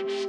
In a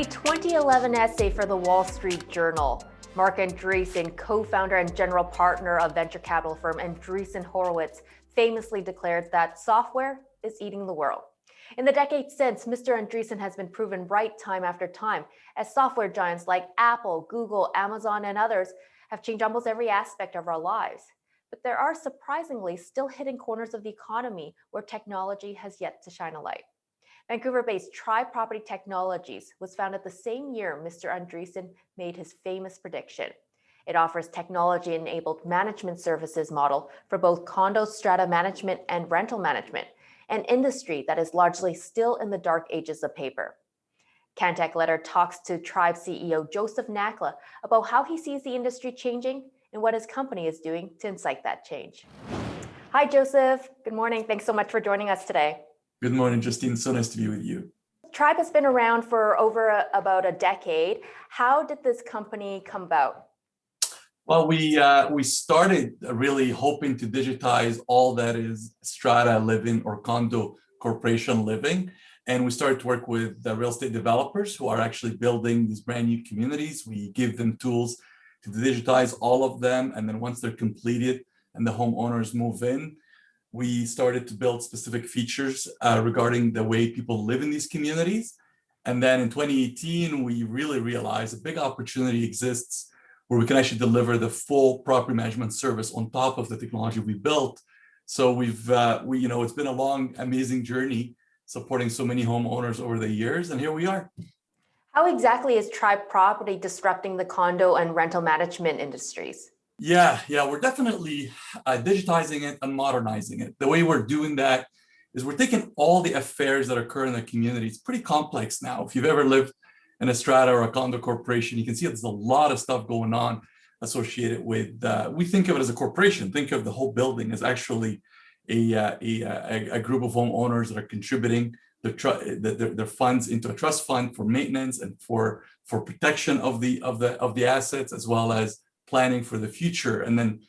2011 essay for the Wall Street Journal, Marc Andreessen, co-founder and general partner of venture capital firm Andreessen Horowitz, famously declared that software is eating the world. In the decades since, Mr. Andreessen has been proven right time after time, as software giants like Apple, Google, Amazon, and others have changed almost every aspect of our lives. But there are surprisingly still hidden corners of the economy where technology has yet to shine a light. Vancouver-based Tribe Property Technologies was founded the same year Mr. Andreessen made his famous prediction. It offers technology-enabled management services model for both condo strata management and rental management, an industry that is largely still in the dark ages of paper. Cantech Letter talks to Tribe CEO Joseph Nakhla about how he sees the industry changing and what his company is doing to incite that change. Hi, Joseph. Good morning. Thanks so much for joining us today. Good morning, Justine. So nice to be with you. Tribe has been around for about a decade. How did this company come about? Well, we started really hoping to digitize all that is strata living or condo corporation living. And we started to work with the real estate developers who are actually building these brand new communities. We give them tools to digitize all of them. And then once they're completed and the homeowners move in, we started to build specific features regarding the way people live in these communities. And then in 2018, we really realized a big opportunity exists where we can actually deliver the full property management service on top of the technology we built. So it's been a long, amazing journey supporting so many homeowners over the years, and here we are. How exactly is Tribe Property disrupting the condo and rental management industries? Yeah, we're definitely digitizing it and modernizing it. The way we're doing that is we're taking all the affairs that occur in the community. It's pretty complex now. If you've ever lived in a strata or a condo corporation, you can see there's a lot of stuff going on associated with, we think of it as a corporation. Think of the whole building as actually a group of homeowners that are contributing their funds into a trust fund for maintenance and for protection of the assets, as well as planning for the future. And then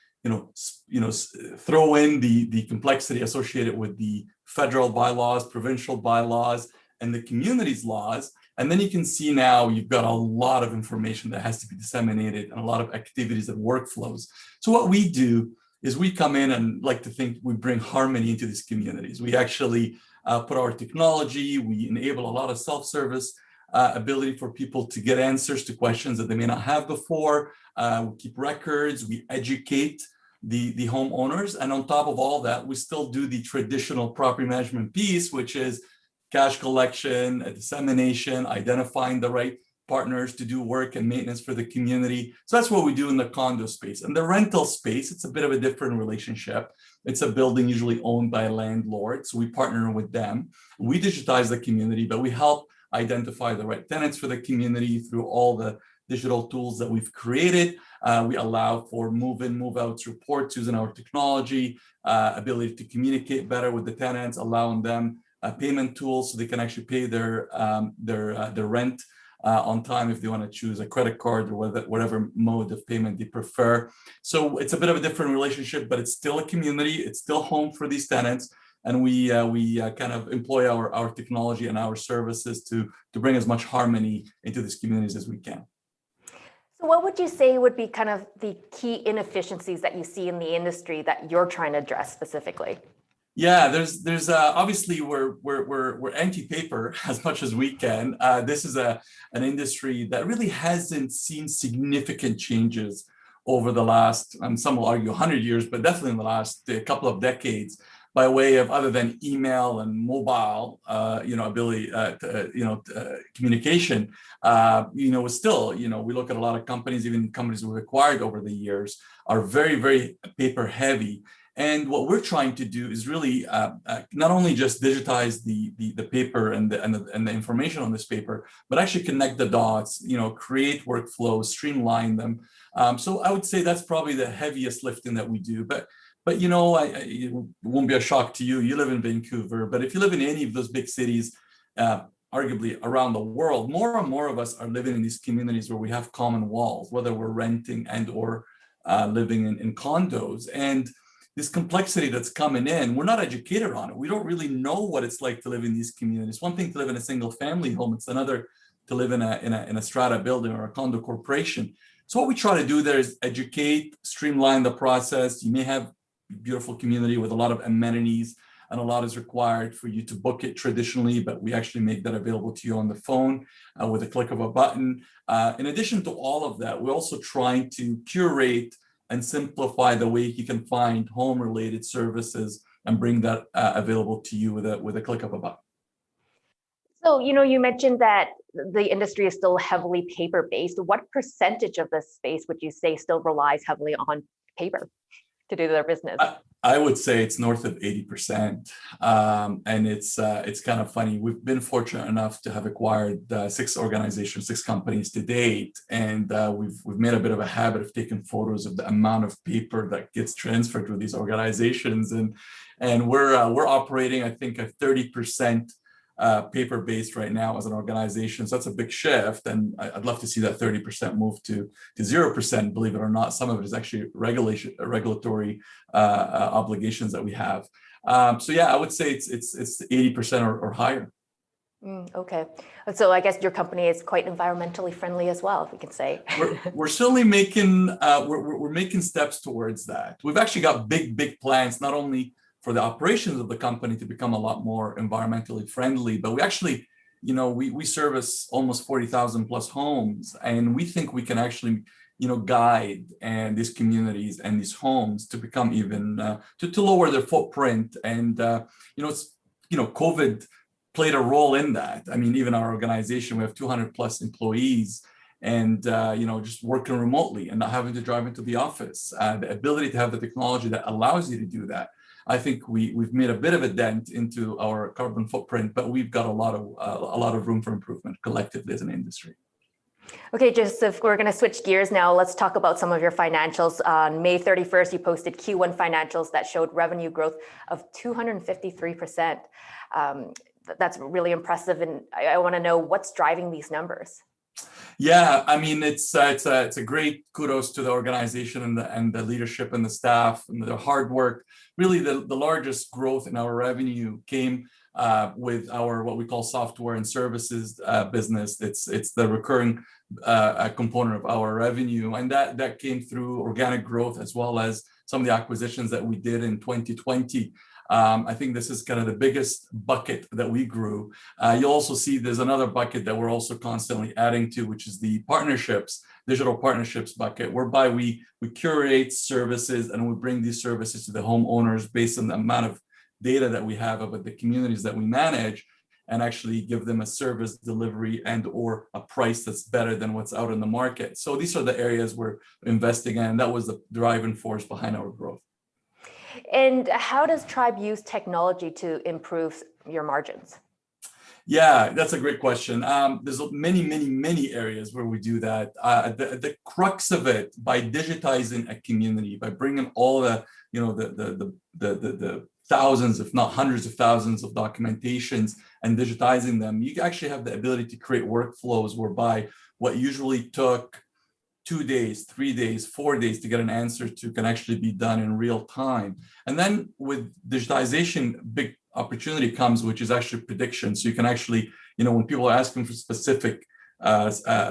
throw in the complexity associated with the federal bylaws, provincial bylaws, and the communities laws. And then you can see now you've got a lot of information that has to be disseminated and a lot of activities and workflows. So what we do is we come in and like to think we bring harmony into these communities. We actually put our technology, we enable a lot of self-service ability for people to get answers to questions that they may not have before. We keep records, we educate the homeowners. And on top of all that, we still do the traditional property management piece, which is cash collection, dissemination, identifying the right partners to do work and maintenance for the community. So that's what we do in the condo space. And the rental space, it's a bit of a different relationship. It's a building usually owned by a landlord. So we partner with them. We digitize the community, but we help identify the right tenants for the community through all the digital tools that we've created. We allow for move-in, move-outs reports using our technology, ability to communicate better with the tenants, allowing them payment tools so they can actually pay their rent on time if they want to choose a credit card or whatever mode of payment they prefer. So it's a bit of a different relationship, but it's still a community. It's still home for these tenants. And we kind of employ our technology and our services to bring as much harmony into these communities as we can. So what would you say would be kind of the key inefficiencies that you see in the industry that you're trying to address specifically? Yeah, there's obviously we're anti-paper as much as we can. This is an industry that really hasn't seen significant changes over the last, some will argue 100 years, but definitely in the last couple of decades, by way of other than email and mobile, ability, communication. Still, we look at a lot of companies, even companies we've acquired over the years, are very, very paper heavy. And what we're trying to do is really not only just digitize the paper and the information on this paper, but actually connect the dots, create workflows, streamline them. So I would say that's probably the heaviest lifting that we do. But But it won't be a shock to you. You live in Vancouver, but if you live in any of those big cities, arguably around the world, more and more of us are living in these communities where we have common walls, whether we're renting and or living in condos. And this complexity that's coming in, we're not educated on it. We don't really know what it's like to live in these communities. One thing to live in a single family home, it's another to live in a strata building or a condo corporation. So what we try to do there is educate, streamline the process. You may have a beautiful community with a lot of amenities, and a lot is required for you to book it traditionally, but we actually make that available to you on the phone with a click of a button. In addition to all of that, we're also trying to curate and simplify the way you can find home-related services and bring that available to you with a click of a button. So, you mentioned that the industry is still heavily paper-based. What percentage of the space would you say still relies heavily on paper to do their business? I would say it's north of 80%. And it's kind of funny. We've been fortunate enough to have acquired 6 organizations, 6 companies to date. And we've made a bit of a habit of taking photos of the amount of paper that gets transferred to these organizations. And we're operating, I think, a 30% paper-based right now as an organization. So that's a big shift. And I'd love to see that 30% move to 0%, believe it or not. Some of it is actually regulatory obligations that we have. So yeah, I would say it's 80% or higher. Okay. So I guess your company is quite environmentally friendly as well, if we can say. We're certainly making, we're making steps towards that. We've actually got big plans, not only for the operations of the company to become a lot more environmentally friendly, but we actually, we service almost 40,000 plus homes, and we think we can actually, guide these communities and these homes to become even, to lower their footprint. And, COVID played a role in that. I mean, even our organization, we have 200 plus employees, and just working remotely and not having to drive into the office. The ability to have the technology that allows you to do that. I think we've made a bit of a dent into our carbon footprint, but we've got a lot of room for improvement collectively as an industry. Okay, Joseph, we're going to switch gears now. Let's talk about some of your financials. On May 31st, you posted Q1 financials that showed revenue growth of 253%. That's really impressive, and I want to know what's driving these numbers. Yeah, I mean, it's a great kudos to the organization and the leadership and the staff and their hard work. Really, the largest growth in our revenue came with our what we call software and services business. It's the recurring component of our revenue, and that came through organic growth as well as some of the acquisitions that we did in 2020. I think this is kind of the biggest bucket that we grew. You'll also see there's another bucket that we're also constantly adding to, which is the partnerships, digital partnerships bucket, whereby we curate services and we bring these services to the homeowners based on the amount of data that we have about the communities that we manage, and actually give them a service delivery and or a price that's better than what's out in the market. So these are the areas we're investing in, and that was the driving force behind our growth. And how does Tribe use technology to improve your margins? Yeah, that's a great question. There's many areas where we do that. The crux of it, by digitizing a community, by bringing all the thousands, if not hundreds of thousands of documentations and digitizing them, you actually have the ability to create workflows whereby what usually took 2 days, 3 days, 4 days to get an answer to can actually be done in real time. And then with digitization, big opportunity comes, which is actually prediction. So you can actually, when people are asking for specific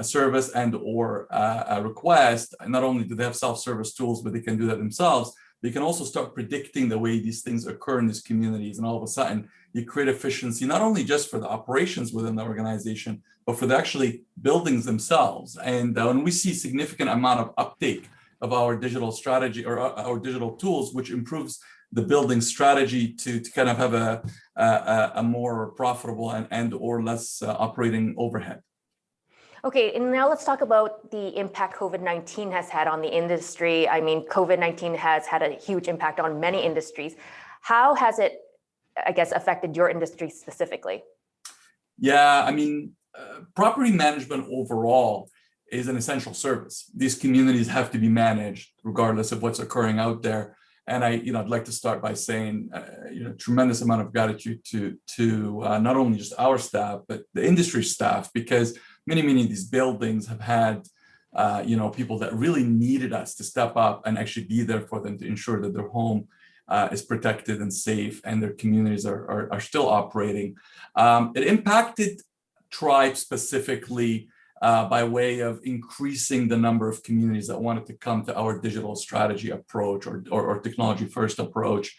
service and or a request, not only do they have self-service tools, but they can do that themselves. They can also start predicting the way these things occur in these communities. And all of a sudden, you create efficiency, not only just for the operations within the organization, but for the actually buildings themselves. And when we see significant amount of uptake of our digital strategy or our digital tools, which improves the building strategy to kind of have a more profitable and or less operating overhead. Okay, and now let's talk about the impact COVID-19 has had on the industry. I mean, COVID-19 has had a huge impact on many industries. How has it, I guess, affected your industry specifically? Yeah, I mean, property management overall is an essential service. These communities have to be managed regardless of what's occurring out there. And I'd like to start by saying, tremendous amount of gratitude to not only just our staff, but the industry staff, because many of these buildings have had, people that really needed us to step up and actually be there for them to ensure that their home is protected and safe, and their communities are still operating. It impacted tribes specifically by way of increasing the number of communities that wanted to come to our digital strategy approach or technology first approach.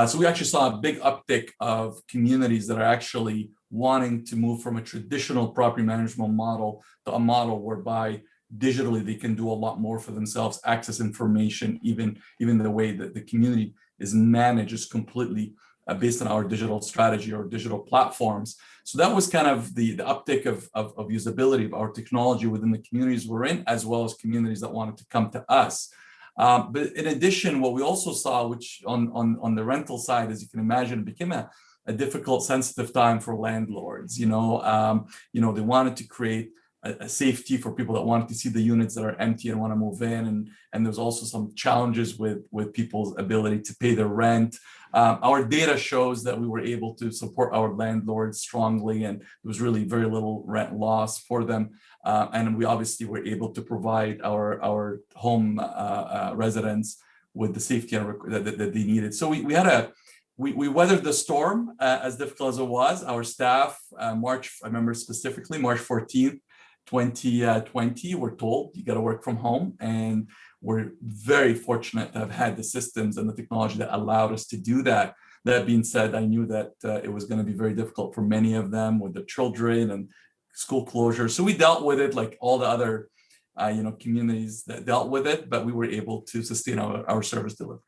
So we actually saw a big uptick of communities that are actually wanting to move from a traditional property management model to a model whereby digitally they can do a lot more for themselves, access information, even the way that the community is managed is completely based on our digital strategy or digital platforms. So that was kind of the uptick of usability of our technology within the communities we're in, as well as communities that wanted to come to us. But in addition, what we also saw, which on the rental side, as you can imagine, became a difficult, sensitive time for landlords. They wanted to create a safety for people that wanted to see the units that are empty and want to move in, and there's also some challenges with people's ability to pay their rent. Our data shows that we were able to support our landlords strongly, and there was really very little rent loss for them. And we obviously were able to provide our home residents with the safety that they needed. So we weathered the storm as difficult as it was. Our staff, I remember specifically, March 14th, 2020, we're told you got to work from home, and we're very fortunate to have had the systems and the technology that allowed us to do that. That being said, I knew that it was going to be very difficult for many of them with their children and school closure. So we dealt with it like all the other communities that dealt with it, but we were able to sustain our service delivery.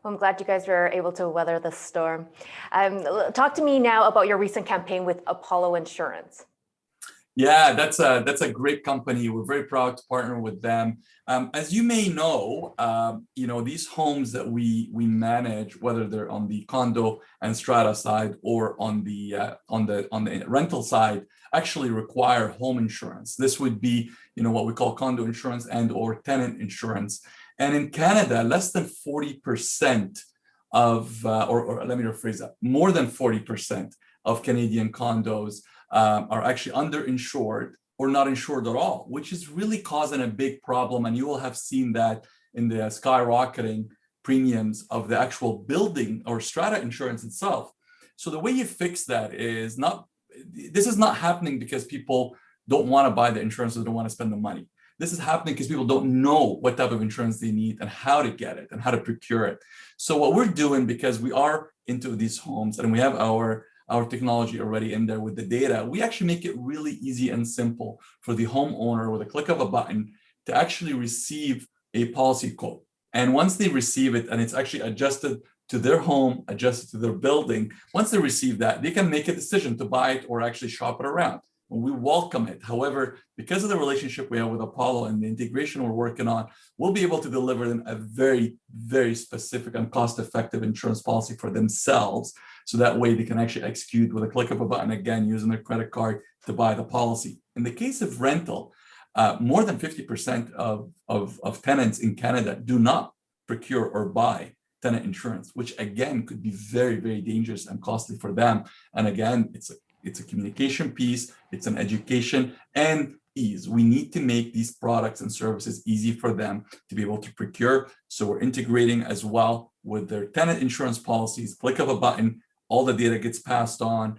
Well, I'm glad you guys were able to weather the storm. Talk to me now about your recent campaign with Apollo Insurance. Yeah, that's a great company. We're very proud to partner with them. As you may know, these homes that we manage, whether they're on the condo and strata side or on the rental side, actually require home insurance. This would be, what we call condo insurance and or tenant insurance. And in Canada, less than 40% of, or let me rephrase that, more than 40% of Canadian condos are actually underinsured or not insured at all, which is really causing a big problem. And you will have seen that in the skyrocketing premiums of the actual building or strata insurance itself. So the way you fix that is this is not happening because people don't want to buy the insurance or don't want to spend the money. This is happening because people don't know what type of insurance they need and how to get it and how to procure it. So what we're doing, because we are into these homes and we have our technology already in there with the data, we actually make it really easy and simple for the homeowner with a click of a button to actually receive a policy quote. And once they receive it and it's actually adjusted to their home, adjusted to their building, once they receive that, they can make a decision to buy it or actually shop it around. And we welcome it. However, because of the relationship we have with Apollo and the integration we're working on, we'll be able to deliver them a very, very specific and cost-effective insurance policy for themselves. So that way they can actually execute with a click of a button, again, using their credit card to buy the policy. In the case of rental, more than 50% of tenants in Canada do not procure or buy tenant insurance, which again could be very, very dangerous and costly for them. And again, it's a communication piece, it's an education and ease. We need to make these products and services easy for them to be able to procure. So we're integrating as well with their tenant insurance policies. Click of a button, all the data gets passed on,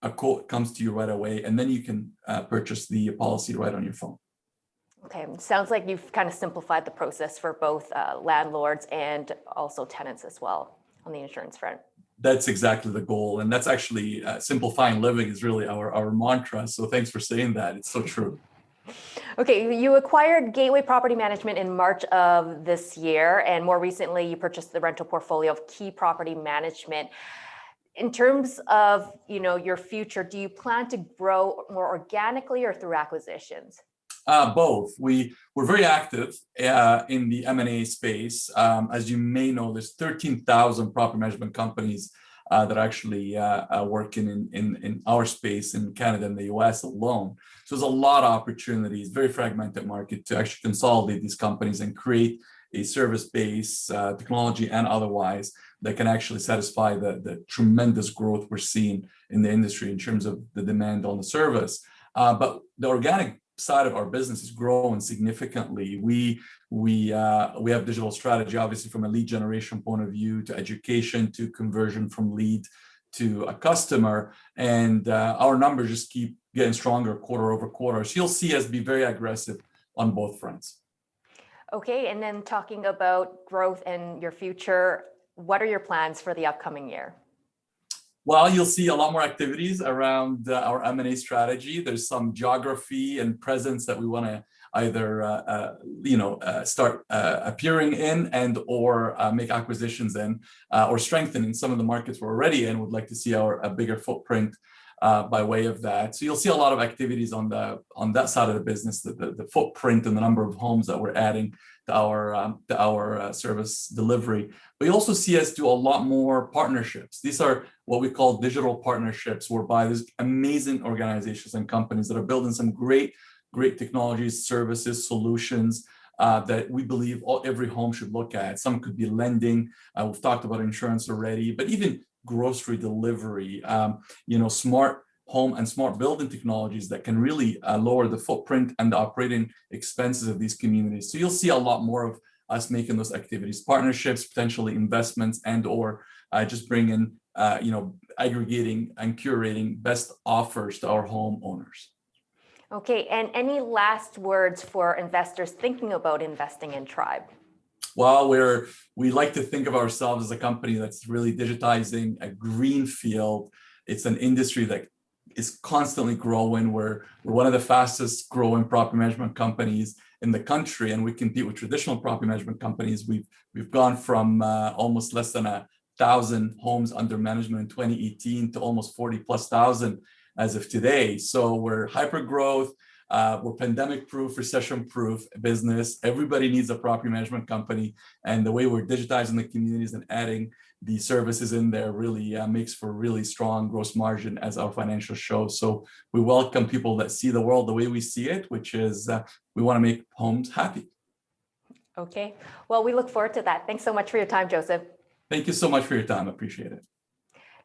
a quote comes to you right away, and then you can purchase the policy right on your phone. Okay, sounds like you've kind of simplified the process for both landlords and also tenants as well on the insurance front. That's exactly the goal. And that's actually simplifying living is really our mantra. So thanks for saying that. It's so true. Okay, you acquired Gateway Property Management in March of this year, and more recently you purchased the rental portfolio of Key Property Management. In terms of your future, do you plan to grow more organically or through acquisitions? Both. We're very active in the M&A space. As you may know, there's 13,000 property management companies that are actually working in our space in Canada and the US alone. So there's a lot of opportunities, very fragmented market to actually consolidate these companies and create a service base, technology and otherwise, that can actually satisfy the tremendous growth we're seeing in the industry in terms of the demand on the service. But the organic side of our business is growing significantly. We have digital strategy, obviously, from a lead generation point of view, to education, to conversion from lead to a customer, and our numbers just keep getting stronger quarter over quarter. So you'll see us be very aggressive on both fronts. Okay, and then talking about growth and your future, what are your plans for the upcoming year? Well, you'll see a lot more activities around our M&A strategy. There's some geography and presence that we want to either start appearing in and or make acquisitions in, or strengthen in some of the markets we're already in. Would like to see a bigger footprint by way of that. So you'll see a lot of activities on that side of the business, the footprint and the number of homes that we're adding to our service delivery. But you also see us do a lot more partnerships. These are what we call digital partnerships, whereby there's amazing organizations and companies that are building some great technologies, services, solutions that we believe every home should look at. Some could be lending. We've talked about insurance already, but even grocery delivery, smart home and smart building technologies that can really lower the footprint and the operating expenses of these communities. So you'll see a lot more of us making those activities, partnerships, potentially investments, and or just bringing, aggregating and curating best offers to our homeowners. Okay, and any last words for investors thinking about investing in Tribe? Well, we like to think of ourselves as a company that's really digitizing a green field. It's an industry that is constantly growing. We're one of the fastest growing property management companies in the country, and we compete with traditional property management companies. We've gone from almost less than 1,000 homes under management in 2018 to almost 40,000+ as of today. So we're hyper growth. We're pandemic-proof, recession-proof business. Everybody needs a property management company, and the way we're digitizing the communities and adding the services in there really makes for really strong gross margin, as our financials show. So we welcome people that see the world the way we see it, which is we want to make homes happy. Okay, well, we look forward to that. Thanks so much for your time, Joseph. Thank you so much for your time. I appreciate it.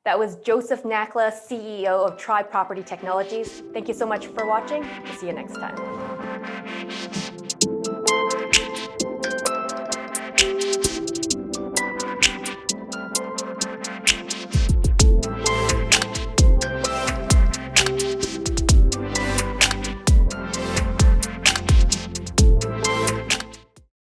That was Joseph Nakhla, CEO of Tribe Property Technologies. Thank you so much for watching. We'll see you next time.